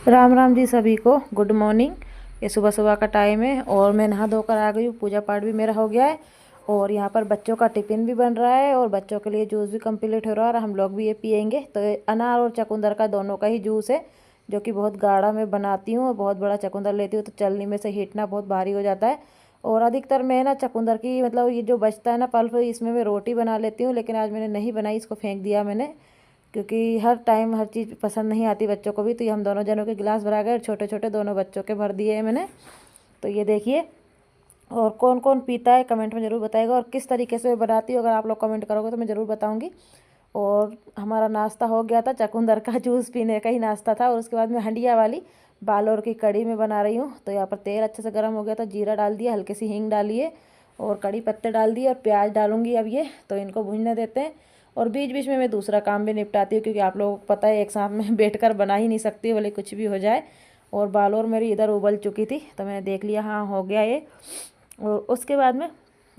राम राम जी सभी को। Good morning. ये सुबह सुबह का टाइम है और मैं नहा धोकर आ गई हूँ। पूजा पाठ भी मेरा हो गया है और यहाँ पर बच्चों का टिफ़िन भी बन रहा है और बच्चों के लिए जूस भी कंप्लीट हो रहा है और हम लोग भी ये पियेंगे। तो ये अनार और चुकंदर का दोनों का ही जूस है, जो कि बहुत गाढ़ा मैं बनाती हूँ और बहुत बड़ा चुकंदर लेती हूँ तो चलनी में से हीटना बहुत भारी हो जाता है। और अधिकतर मैं ना चुकंदर की मतलब ये जो बचता है ना पल्प, इसमें मैं रोटी बना लेती हूँ, लेकिन आज मैंने नहीं बनाई, इसको फेंक दिया मैंने, क्योंकि हर टाइम हर चीज़ पसंद नहीं आती बच्चों को भी। तो ये हम दोनों जनों के गिलास भरा गए, छोटे छोटे दोनों बच्चों के भर दिए हैं मैंने। तो ये देखिए, और कौन कौन पीता है कमेंट में ज़रूर बताएगा और किस तरीके से मैं बनाती हूँ, अगर आप लोग कमेंट करोगे तो मैं ज़रूर बताऊँगी। और हमारा नाश्ता हो गया था, चुकंदर का जूस पीने का ही नाश्ता था। और उसके बाद में हंडिया वाली बालोर की कड़ी में बना रही हूँ। तो यहाँ पर तेल अच्छे से गर्म हो गया था, जीरा डाल दिया, हल्की सी हींग डालिए और कड़ी पत्ते डाल दिए और प्याज डालूंगी अब ये। तो इनको भूनने देते हैं और बीच बीच में मैं दूसरा काम भी निपटाती हूँ, क्योंकि आप लोगों को पता है एक साथ में बैठकर बना ही नहीं सकती, भले कुछ भी हो जाए। और बालोर मेरी इधर उबल चुकी थी तो मैंने देख लिया हाँ हो गया ये। और उसके बाद में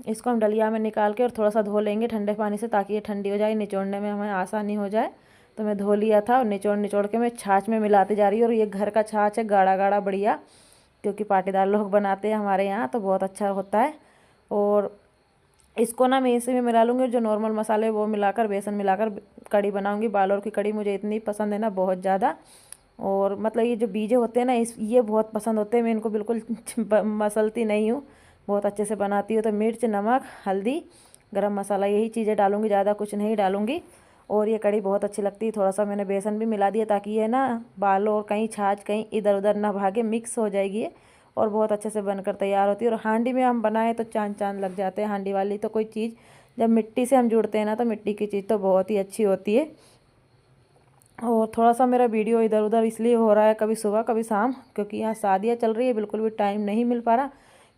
इसको हम डलिया में निकाल के और थोड़ा सा धो लेंगे ठंडे पानी से, ताकि ये ठंडी हो जाए, निचोड़ने में हमें आसानी हो जाए। तो मैं धो लिया था और निचोड़ निचोड़ के मैं छाछ में मिलाती जा रही हूँ। और ये घर का छाछ है, गाढ़ा गाढ़ा बढ़िया, क्योंकि पाटीदार लोग बनाते हैं हमारे यहाँ तो बहुत अच्छा होता है। और इसको ना मैं इसी में मिला लूँगी और जो नॉर्मल मसाले वो मिलाकर, बेसन मिलाकर कड़ी बनाऊँगी। बालोर की कड़ी मुझे इतनी पसंद है ना, बहुत ज़्यादा। और मतलब ये जो बीजे होते हैं ना ये बहुत पसंद होते हैं, मैं इनको बिल्कुल मसलती नहीं हूँ, बहुत अच्छे से बनाती हूँ। तो मिर्च, नमक, हल्दी, गरम मसाला, यही चीज़ें डालूँगी, ज़्यादा कुछ नहीं डालूँगी। और ये कड़ी बहुत अच्छी लगती है। थोड़ा सा मैंने बेसन भी मिला दिया ताकि ये ना बाल और कहीं छाछ कहीं इधर उधर ना भागे, मिक्स हो जाएगी ये और बहुत अच्छे से बनकर तैयार होती है। और हांडी में हम बनाएं तो चांद चांद लग जाते हैं। हांडी वाली तो कोई चीज़, जब मिट्टी से हम जुड़ते हैं ना तो मिट्टी की चीज़ तो बहुत ही अच्छी होती है। और थोड़ा सा मेरा वीडियो इधर उधर इसलिए हो रहा है, कभी सुबह कभी शाम, क्योंकि यहाँ शादियाँ चल रही है, बिल्कुल भी टाइम नहीं मिल पा रहा।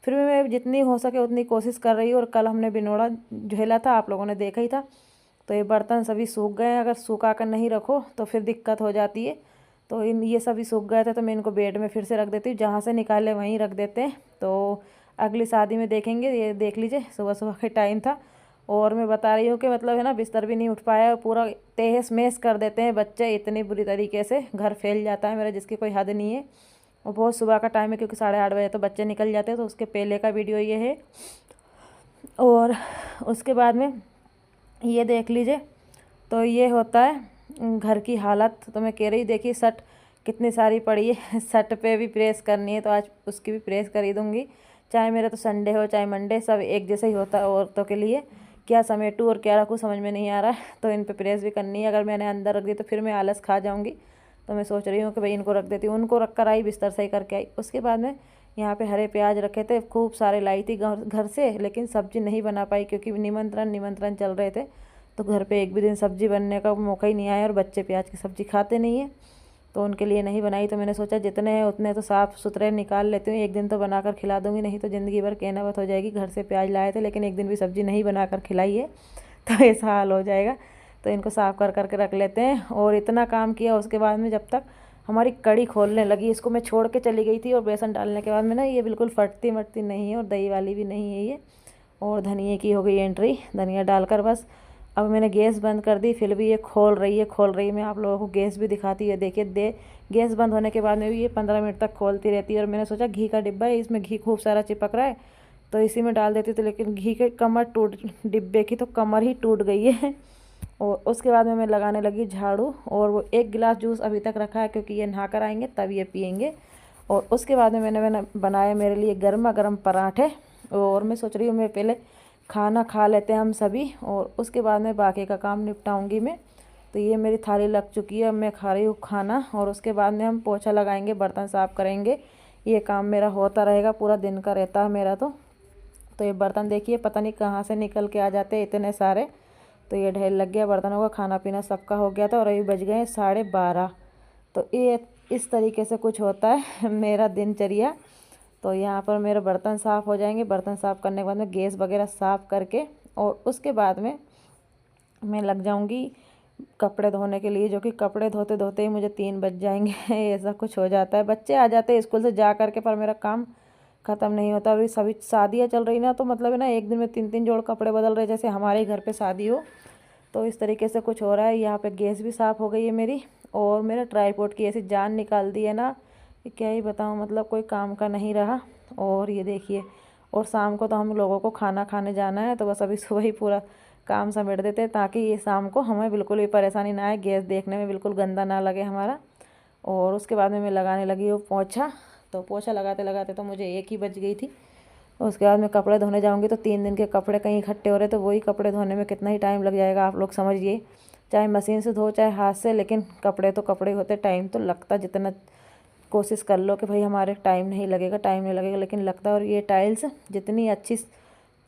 फिर भी मैं जितनी हो सके उतनी कोशिश कर रही हूँ। और कल हमने बिनोड़ा झेला था, आप लोगों ने देखा ही था। तो ये बर्तन सभी सूख गए हैं, अगर सूखा कर नहीं रखो तो फिर दिक्कत हो जाती है। तो ये सभी सूख गए थे तो मैं इनको बेड में फिर से रख देती हूँ, जहाँ से निकाले वहीं रख देते हैं। तो अगली शादी में देखेंगे। ये देख लीजिए सुबह सुबह का टाइम था और मैं बता रही हूँ कि मतलब है ना, बिस्तर भी नहीं उठ पाया, पूरा तहस महस कर देते हैं बच्चे इतनी बुरी तरीके से, घर फैल जाता है मेरा जिसकी कोई हद नहीं है। और बहुत सुबह का टाइम है, क्योंकि 8:30 बजे तो बच्चे निकल जाते हैं। तो उसके पहले का वीडियो ये है। और उसके बाद में ये देख लीजिए, तो ये होता है घर की हालत। तो मैं कह रही, देखिए शर्ट कितनी सारी पड़ी है, शर्ट पे भी प्रेस करनी है तो आज उसकी भी प्रेस कर दूँगी। चाहे मेरा तो संडे हो चाहे मंडे, सब एक जैसा ही होता है औरतों के लिए। क्या समेटूँ और क्या रखूँ समझ में नहीं आ रहा है। तो इन पे प्रेस भी करनी है, अगर मैंने अंदर रख दी तो फिर मैं आलस खा जाऊँगी। तो मैं सोच रही हूँ कि भाई इनको रख देती हूँ। उनको रख कर आई, बिस्तर सही करके आई। उसके बाद में यहाँ पे हरे प्याज रखे थे, खूब सारे लाई थी घर से, लेकिन सब्ज़ी नहीं बना पाई क्योंकि निमंत्रण चल रहे थे। तो घर पे एक भी दिन सब्ज़ी बनने का मौका ही नहीं आया और बच्चे प्याज की सब्ज़ी खाते नहीं हैं, तो उनके लिए नहीं बनाई। तो मैंने सोचा जितने हैं उतने तो साफ़ सुथरे निकाल लेती हूँ, एक दिन तो बनाकर खिला दूँगी, नहीं तो ज़िंदगी भर कहनावत हो जाएगी। घर से प्याज लाए थे लेकिन एक दिन भी सब्ज़ी नहीं बनाकर खिलाई है, तो ऐसा हाल हो जाएगा। तो इनको साफ़ कर करके रख लेते हैं। और इतना काम किया, उसके बाद में जब तक हमारी कड़ी खोलने लगी, इसको मैं छोड़ के चली गई थी। और बेसन डालने के बाद में ना ये बिल्कुल फटती मटती नहीं है और दही वाली भी नहीं है ये। और धनिए की हो गई एंट्री, धनिया डालकर बस अब मैंने गैस बंद कर दी। फिर भी ये खोल रही है। मैं आप लोगों को गैस भी दिखाती है, देखिए गैस बंद होने के बाद में भी ये 15 मिनट तक खोलती रहती है। और मैंने सोचा घी का डिब्बा है, इसमें घी खूब सारा चिपक रहा है तो इसी में डाल देती थी, लेकिन घी के कमर टूट, डिब्बे की तो कमर ही टूट गई है। और उसके बाद में मैं लगाने लगी झाड़ू। और वो 1 गिलास जूस अभी तक रखा है, क्योंकि ये नहा कर आएंगे तब ये पियेंगे। और उसके बाद में मैंने बनाया मेरे लिए गर्मा गर्म पराठे। और मैं सोच रही हूँ मैं पहले खाना खा लेते हैं हम सभी और उसके बाद में बाकी का काम निपटाऊंगी मैं। तो ये मेरी थाली लग चुकी है, अब मैं खा रही हूँ खाना। और उसके बाद में हम पोछा लगाएंगे, बर्तन साफ़ करेंगे। ये काम मेरा होता रहेगा, पूरा दिन का रहता है मेरा। तो ये बर्तन देखिए पता नहीं कहाँ से निकल के आ जाते हैं इतने सारे। तो ये ढेर लग गया बर्तनों का, खाना पीना सबका हो गया था और अभी बज गए हैं 12:30। तो ये इस तरीके से कुछ होता है मेरा दिनचर्या। तो यहाँ पर मेरे बर्तन साफ़ हो जाएंगे। बर्तन साफ़ करने के बाद में गैस वगैरह साफ़ करके और उसके बाद में मैं लग जाऊँगी कपड़े धोने के लिए, जो कि कपड़े धोते धोते ही मुझे 3 बज जाएंगे ऐसा कुछ हो जाता है। बच्चे आ जाते हैं स्कूल से जा करके, पर मेरा काम ख़त्म नहीं होता। अभी सभी शादियाँ चल रही ना, तो मतलब है ना, एक दिन में 3 जोड़ कपड़े बदल रहे, जैसे हमारे घर पे शादी हो। तो इस तरीके से कुछ हो रहा है। यहाँ पे गैस भी साफ़ हो गई है मेरी। और मेरा ट्राईपोड की ऐसी जान निकाल दी है ना कि क्या ही बताऊँ, मतलब कोई काम का नहीं रहा। और ये देखिए, और शाम को तो हम लोगों को खाना खाने जाना है, तो बस अभी सुबह ही पूरा काम समेट देते हैं ताकि ये शाम को हमें बिल्कुल भी परेशानी ना आए, गैस देखने में बिल्कुल गंदा ना लगे हमारा। और उसके बाद में मैं लगाने लगी हूँ पोछा। तो पोछा लगाते लगाते तो मुझे 1 ही बज गई थी। उसके बाद मैं कपड़े धोने जाऊँगी तो 3 दिन के कपड़े कहीं इकट्ठे हो रहे, तो वही कपड़े धोने में कितना ही टाइम लग जाएगा आप लोग समझिए। चाहे मशीन से धो चाहे हाथ से, लेकिन कपड़े तो कपड़े होते, टाइम तो लगता, जितना कोशिश कर लो कि भाई हमारे टाइम नहीं लगेगा, टाइम नहीं लगेगा, लेकिन लगता है। और ये टाइल्स जितनी अच्छी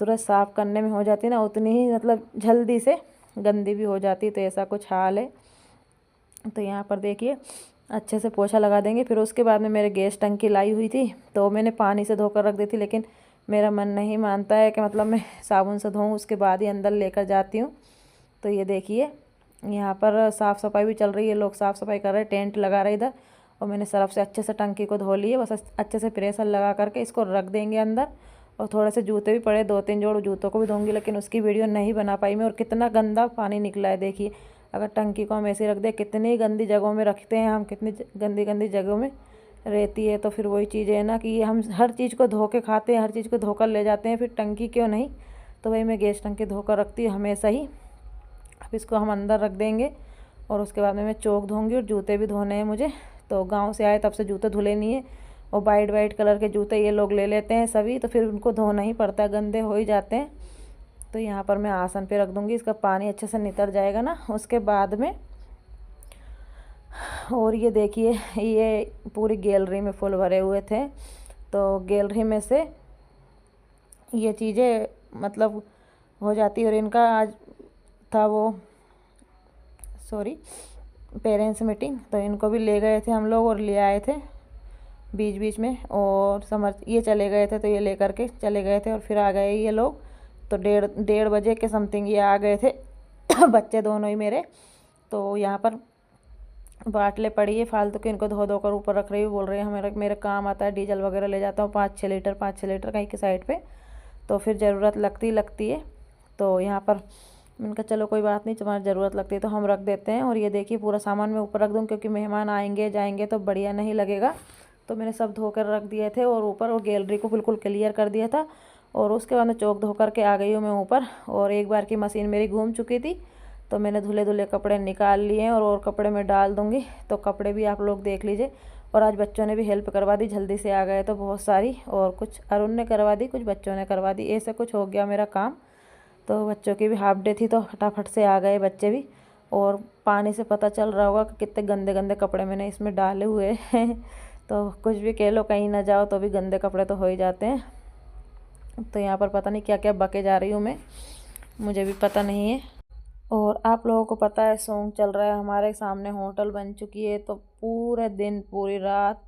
तुरंत साफ़ करने में हो जाती है ना, उतनी ही मतलब जल्दी से गंदी भी हो जाती है। तो ऐसा कुछ हाल है। तो यहाँ पर देखिए अच्छे से पोछा लगा देंगे। फिर उसके बाद में मेरे गैस टंकी लाई हुई थी, तो मैंने पानी से धोकर रख दी थी, लेकिन मेरा मन नहीं मानता है कि मतलब मैं साबुन से धोऊँ, उसके बाद ही अंदर लेकर जाती हूँ। तो ये देखिए यहाँ पर साफ़ सफाई भी चल रही है, लोग साफ़ सफाई कर रहे हैं, टेंट लगा रहे इधर। और मैंने सर्फ से अच्छे से टंकी को धो लिए, बस अच्छे से प्रेशर लगा करके इसको रख देंगे अंदर। और थोड़े से जूते भी पड़े, 2-3 जोड़ जूतों को भी धोंगी, लेकिन उसकी वीडियो नहीं बना पाई मैं। और कितना गंदा पानी निकला है देखिए। अगर टंकी को हम ऐसे रख दें, कितनी गंदी जगहों में रखते हैं हम, कितनी गंदी गंदी जगहों में रहती है। तो फिर वही चीज़ है ना कि हम हर चीज़ को धो के खाते हैं, हर चीज़ को धोकर ले जाते हैं, फिर टंकी क्यों नहीं। तो वही मैं गैस टंकी धोकर रखती हूँ हमेशा ही। अब इसको हम अंदर रख देंगे। और उसके बाद में मैं चौक धोंगी, और जूते भी धोने हैं मुझे। तो गांव से आए तब से जूते धुले नहीं है। और वाइट वाइट कलर के जूते ये लोग ले लेते हैं सभी, तो फिर उनको धोना ही पड़ता है, गंदे हो ही जाते हैं। तो यहाँ पर मैं आसन पे रख दूँगी, इसका पानी अच्छे से नितर जाएगा ना उसके बाद में। और ये देखिए ये पूरी गैलरी में फूल भरे हुए थे, तो गैलरी में से ये चीज़ें मतलब हो जाती। और इनका आज था वो पेरेंट्स मीटिंग, तो इनको भी ले गए थे हम लोग और ले आए थे बीच बीच में। और समझ ये चले गए थे, तो ये लेकर के चले गए थे, और फिर आ गए ये लोग। तो 1:30 बजे के समथिंग ये आ गए थे बच्चे दोनों ही मेरे। तो यहाँ पर बाटले पड़ी है फालतू के, इनको धो धो कर ऊपर रख रही हूँ। बोल रहे हैं हमारा मेरा काम आता है, डीजल वगैरह ले जाता हूँ 5-6 लीटर कहीं की साइड पे, तो फिर ज़रूरत लगती है। तो यहाँ पर मैंने कहा चलो कोई बात नहीं, तुम्हारी ज़रूरत लगती है तो हम रख देते हैं। और ये देखिए पूरा सामान मैं ऊपर रख दूँ, क्योंकि मेहमान आएंगे जाएंगे तो बढ़िया नहीं लगेगा। तो मैंने सब धो कर रख दिए थे और ऊपर, और गैलरी को बिल्कुल क्लियर कर दिया था। और उसके बाद में चौक धो करके आ गई हूँ मैं ऊपर। और एक बार की मशीन मेरी घूम चुकी थी, तो मैंने धुले धुले कपड़े निकाल लिए हैं, और कपड़े में डाल दूँगी। तो कपड़े भी आप लोग देख लीजिए। और आज बच्चों ने भी हेल्प करवा दी, जल्दी से आ गए तो बहुत सारी, और कुछ अरुण ने करवा दी, कुछ बच्चों ने करवा दी, ऐसे कुछ हो गया मेरा काम। तो बच्चों की भी हाफ डे थी, तो फटाफट से आ गए बच्चे भी। और पानी से पता चल रहा होगा कि कितने गंदे गंदे कपड़े मैंने इसमें डाले हुए हैं तो कुछ भी कह लो, कहीं ना जाओ तो भी गंदे कपड़े तो हो ही जाते हैं। तो यहाँ पर पता नहीं क्या क्या बके जा रही हूँ मैं, मुझे भी पता नहीं है। और आप लोगों को पता है सॉन्ग चल रहा है, हमारे सामने होटल बन चुकी है, तो पूरे दिन पूरी रात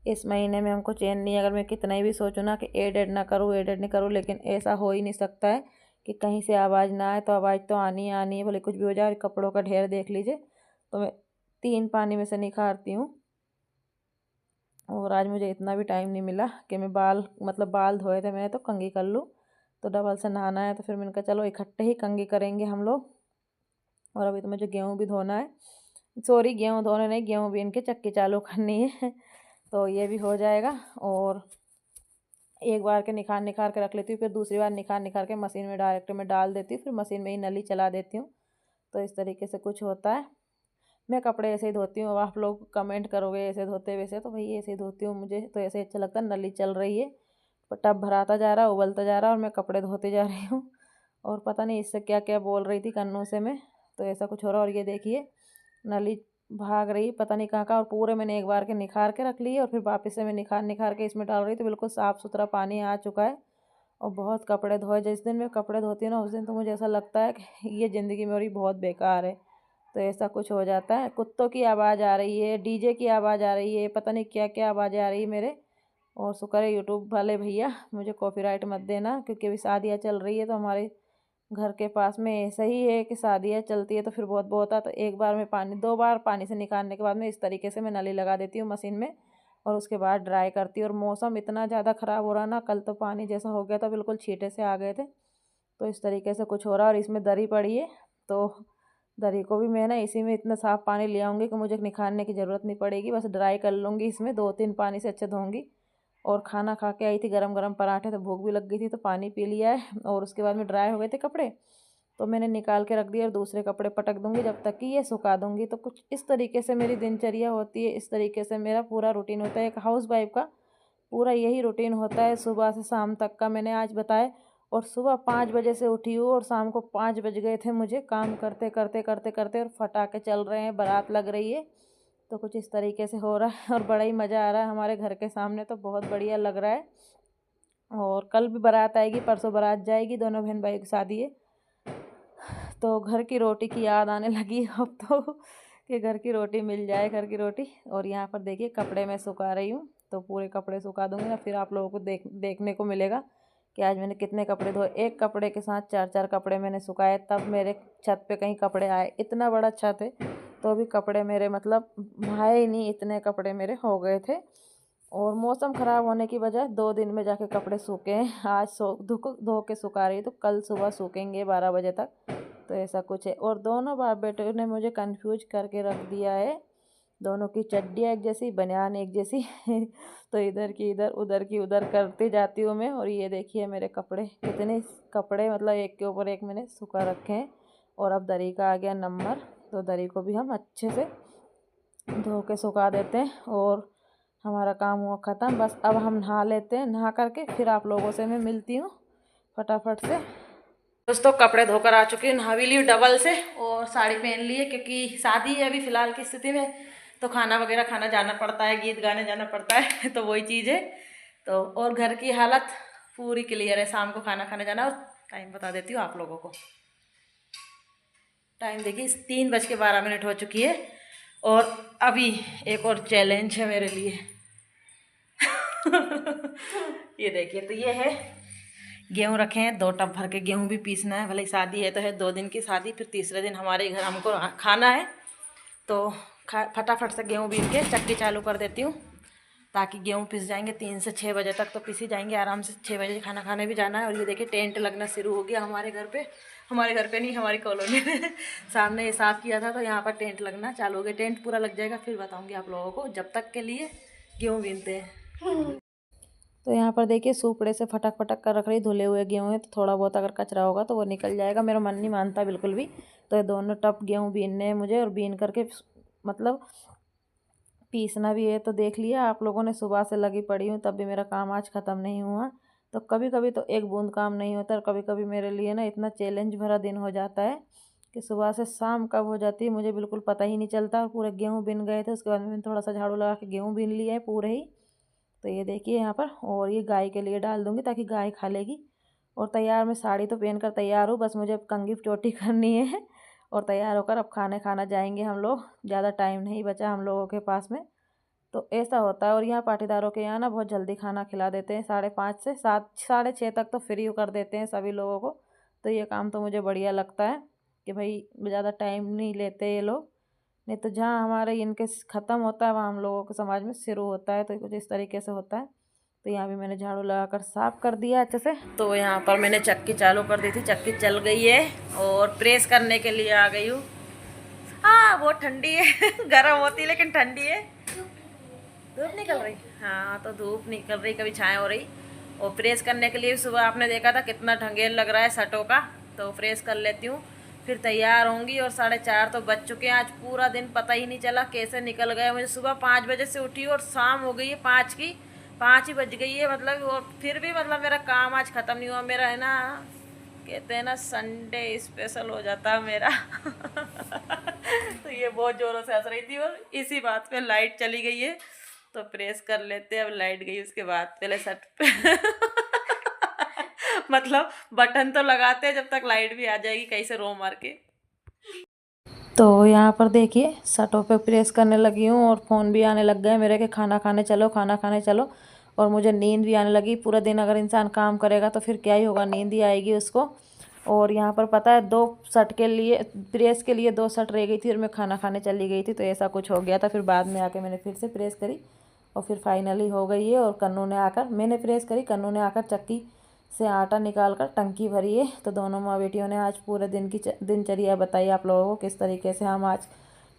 इस महीने में हमको चैन नहीं है। अगर मैं कितना ही भी सोचूं ना कि एडिट ना करूँ, एडिट नहीं करूँ, लेकिन ऐसा हो ही नहीं सकता है कि कहीं से आवाज़ ना आए। तो आवाज़ तो आनी ही आनी है, भले कुछ भी हो जाए। कपड़ों का ढेर देख लीजिए, तो मैं 3 पानी में से निखारती हूँ। और आज मुझे इतना भी टाइम नहीं मिला कि मैं बाल धोए थे मैंने, तो कंघी कर लूँ। तो डबल से नहाना है, तो फिर मैंने कहा चलो इकट्ठे ही कंघी करेंगे हम लोग। और अभी तो मुझे गेहूँ भी धोना है, गेहूँ धोने नहीं, गेहूँ भी इनके चक्की चालू करनी है तो ये भी हो जाएगा। और एक बार के निखार निखार के रख लेती हूँ, फिर दूसरी बार निखार निखार के मशीन में डायरेक्ट में डाल देती हूँ, फिर मशीन में ही नली चला देती हूँ। तो इस तरीके से कुछ होता है। मैं कपड़े ऐसे ही धोती हूँ। अब आप लोग कमेंट करोगे ऐसे धोते वैसे, तो भाई ऐसे ही धोती हूँ, मुझे तो ऐसे अच्छा लगता है। नली चल रही है, टब भराता जा रहा है, उबलता जा रहा है, और मैं कपड़े धोते जा रही हूँ। और पता नहीं इससे क्या क्या बोल रही थी कन्नों से मैं, तो ऐसा कुछ हो रहा है। और ये देखिए नली भाग रही पता नहीं कहाँ का। और पूरे मैंने एक बार के निखार के रख लिए, और फिर वापस से मैं निखार निखार के इसमें डाल रही, तो बिल्कुल साफ़ सुथरा पानी आ चुका है। और बहुत कपड़े धोए, जिस दिन मैं कपड़े धोती हूँ ना, उस दिन तो मुझे ऐसा लगता है कि ये ज़िंदगी मेरी बहुत बेकार है। तो ऐसा कुछ हो जाता है। कुत्तों की आवाज़ आ रही है, डीजे की आवाज़ आ रही है, पता नहीं क्या क्या आवाज़ें आ रही है मेरे। और शुक्र है यूट्यूब वाले भैया मुझे कॉपीराइट मत देना, क्योंकि अभी शादियाँ चल रही है। तो हमारे घर के पास में ऐसा ही है कि शादियाँ चलती है, तो फिर बहुत बहुत आता। तो एक बार में पानी, 2 बार पानी से निकालने के बाद में इस तरीके से मैं नली लगा देती हूँ मशीन में, और उसके बाद ड्राई करती हूँ। और मौसम इतना ज़्यादा ख़राब हो रहा ना, कल तो पानी जैसा हो गया था, बिल्कुल छींटे से आ गए थे। तो इस तरीके से कुछ हो रहा है। और इसमें दरी पड़ी है, तो दरी को भी मैं ना इसी में इतना साफ़ पानी ले आऊँगी कि मुझे निखारने की ज़रूरत नहीं पड़ेगी, बस ड्राई कर लूँगी इसमें 2-3 पानी से अच्छे धोऊँगी। और खाना खा के आई थी गरम गरम पराठे, तो भूख भी लग गई थी तो पानी पी लिया है। और उसके बाद में ड्राई हो गए थे कपड़े, तो मैंने निकाल के रख दिया और दूसरे कपड़े पटक दूँगी जब तक कि ये सुखा दूँगी। तो कुछ इस तरीके से मेरी दिनचर्या होती है, इस तरीके से मेरा पूरा रूटीन होता है। एक हाउसवाइफ़ का पूरा यही रूटीन होता है सुबह से शाम तक का, मैंने आज बताया। और सुबह 5 बजे से उठी हूँ और शाम को 5 बज गए थे मुझे काम करते करते करते करते, और पटाखे चल रहे हैं, बारात लग रही है। तो कुछ इस तरीके से हो रहा है और बड़ा ही मज़ा आ रहा है। हमारे घर के सामने तो बहुत बढ़िया लग रहा है। और कल भी बारात आएगी, परसों बारात जाएगी, दोनों बहन भाई की शादी है। तो घर की रोटी की याद आने लगी अब तो कि घर की रोटी मिल जाए, घर की रोटी। और यहाँ पर देखिए कपड़े मैं सुखा रही हूँ, तो पूरे कपड़े सुखा दूँगी ना, फिर आप लोगों को देखने को मिलेगा कि आज मैंने कितने कपड़े धोए। एक कपड़े के साथ 4-4 कपड़े मैंने सुखाए, तब मेरे छत पे कहीं कपड़े आए। इतना बड़ा छत है तो भी कपड़े मेरे मतलब आए ही नहीं, इतने कपड़े मेरे हो गए थे। और मौसम ख़राब होने की वजह 2 दिन में जाके कपड़े सूखे हैं। आज धो के सुखा रही है, तो कल सुबह सूखेंगे 12 बजे तक। तो ऐसा कुछ है। और दोनों बाप बेटे ने मुझे कंफ्यूज करके रख दिया है। दोनों की चड्डियाँ एक जैसी, बनियान एक जैसी तो इधर की इधर, उधर की उधर करती जाती हूँ मैं। और ये देखिए मेरे कपड़े, कितने कपड़े मतलब एक के ऊपर एक मैंने सुखा रखे हैं। और अब दरी का आ गया नंबर, तो दरी को भी हम अच्छे से धो के सुखा देते हैं और हमारा काम हुआ ख़त्म। बस अब हम नहा लेते हैं, नहा करके फिर आप लोगों से मैं मिलती हूँ फटाफट से। दोस्तों कपड़े धोकर आ चुकी हूँ, नहा भी ली डबल से और साड़ी पहन ली है, क्योंकि शादी है अभी फ़िलहाल की स्थिति में, तो खाना वगैरह खाना जाना पड़ता है, गीत गाने जाना पड़ता है तो वही चीज़ है। तो और घर की हालत पूरी क्लियर है, शाम को खाना खाने जाना। और टाइम बता देती हूँ आप लोगों को, टाइम देखिए 3:12 हो चुकी है। और अभी एक और चैलेंज है मेरे लिए ये देखिए, तो ये है गेहूँ रखे हैं, 2 टब भर के गेहूँ भी पीसना है। भले शादी है तो है 2 दिन की शादी, फिर तीसरे दिन हमारे घर हमको खाना है। तो फटाफट से गेहूँ बीन के चक्की चालू कर देती हूँ, ताकि गेहूँ पिस जाएंगे 3 से 6 बजे तक, तो पिसी जाएंगे आराम से। 6 बजे खाना खाने भी जाना है। और ये देखिए टेंट लगना शुरू हो गया हमारे घर पे, हमारे घर पे नहीं, हमारी कॉलोनी में सामने ये साफ़ किया था, तो यहाँ पर टेंट लगना चालू हो गया। टेंट पूरा लग जाएगा फिर बताऊँगी आप लोगों को, जब तक के लिए गेहूँ बीनते हैं। तो यहाँ पर देखिए सूपड़े से फटक फटक कर रख रही, धुले हुए गेहूँ है, तो थोड़ा बहुत अगर कचरा होगा तो वो निकल जाएगा। मेरा मन नहीं मानता बिल्कुल भी। तो ये दोनों टप गेहूँ बीनने हैं मुझे, और बीन करके मतलब पीसना भी है। तो देख लिया आप लोगों ने, सुबह से लगी पड़ी हूँ तब भी मेरा काम आज ख़त्म नहीं हुआ। तो कभी कभी तो एक बूंद काम नहीं होता, और कभी कभी मेरे लिए ना इतना चैलेंज भरा दिन हो जाता है कि सुबह से शाम कब हो जाती है मुझे बिल्कुल पता ही नहीं चलता। और पूरे गेहूँ बिन गए थे, उसके बाद मैंने थोड़ा सा झाड़ू लगा के गेहूँ बिन लिए है पूरे ही। तो ये देखिए यहाँ पर, और ये गाय के लिए डाल दूँगी ताकि गाय खा लेगी। और तैयार, मैं साड़ी तो पहन कर तैयार हूँ, बस मुझे कंघी चोटी करनी है और तैयार होकर अब खाना जाएंगे हम लोग। ज़्यादा टाइम नहीं बचा हम लोगों के पास में। तो ऐसा होता है। और यहाँ पाटीदारों के यहाँ ना बहुत जल्दी खाना खिला देते हैं, 5:30 से 7, 6:30 तक तो फ्री कर देते हैं सभी लोगों को। तो ये काम तो मुझे बढ़िया लगता है कि भाई ज़्यादा टाइम नहीं लेते ये लोग। नहीं तो जहाँ हमारे इनके ख़त्म होता है वहाँ हम लोगों के समाज में शुरू होता है। तो कुछ इस तरीके से होता है। तो यहाँ भी मैंने झाड़ू लगाकर साफ़ कर दिया अच्छे से। तो यहाँ पर मैंने चक्की चालू कर दी थी, चक्की चल गई है और प्रेस करने के लिए आ गई हूँ। हाँ बहुत ठंडी है गर्म होती है लेकिन ठंडी है। धूप निकल रही, हाँ तो धूप निकल रही, कभी छाया हो रही। और प्रेस करने के लिए सुबह आपने देखा था कितना ढंगेल लग रहा है शर्टों का। तो प्रेस कर लेती हूँ, फिर तैयार होंगी। और 4:30 तो बज चुके हैं। आज पूरा दिन पता ही नहीं चला कैसे निकल गया। मुझे सुबह 5 बजे से उठी और शाम हो गई है 5 ही बज गई है मतलब। और फिर भी मतलब मेरा काम आज ख़त्म नहीं हुआ। मेरा है ना, कहते हैं ना संडे स्पेशल हो जाता है मेरा तो ये बहुत ज़ोरों से हंस रही थी। और इसी बात पे लाइट चली गई है, तो प्रेस कर लेते हैं। अब लाइट गई उसके बाद पहले शर्ट पे मतलब बटन तो लगाते हैं जब तक लाइट भी आ जाएगी कहीं से रो मार के। तो यहाँ पर देखिए शर्टों पे प्रेस करने लगी हूँ और फ़ोन भी आने लग गए मेरे के खाना खाने चलो, खाना खाने चलो। और मुझे नींद भी आने लगी। पूरा दिन अगर इंसान काम करेगा तो फिर क्या ही होगा, नींद ही आएगी उसको। और यहाँ पर पता है 2 शर्ट के लिए, प्रेस के लिए 2 शर्ट रह गई थी और मैं खाना खाने चली गई थी, तो ऐसा कुछ हो गया था। फिर बाद में आके मैंने फिर से प्रेस करी और फिर फाइनली हो गई है। और कन्नू ने आकर, मैंने प्रेस करी, कन्नू ने आकर चक्की से आटा निकाल कर टंकी भरी है। तो दोनों माँ बेटियों ने आज पूरे दिन की दिनचर्या बताई आप लोगों को, किस तरीके से हम आज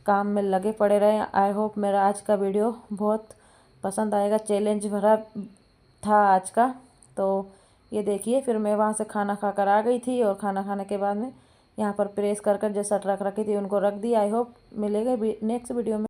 काम में लगे पड़े रहे। आई होप मेरा आज का वीडियो बहुत पसंद आएगा। चैलेंज भरा था आज का। तो ये देखिए, फिर मैं वहाँ से खाना खा कर आ गई थी और खाना खाने के बाद में यहाँ पर प्रेस कर जो शर्ट रख रखी थी उनको रख दी। आई होप मिलेंगे नेक्स्ट वीडियो में।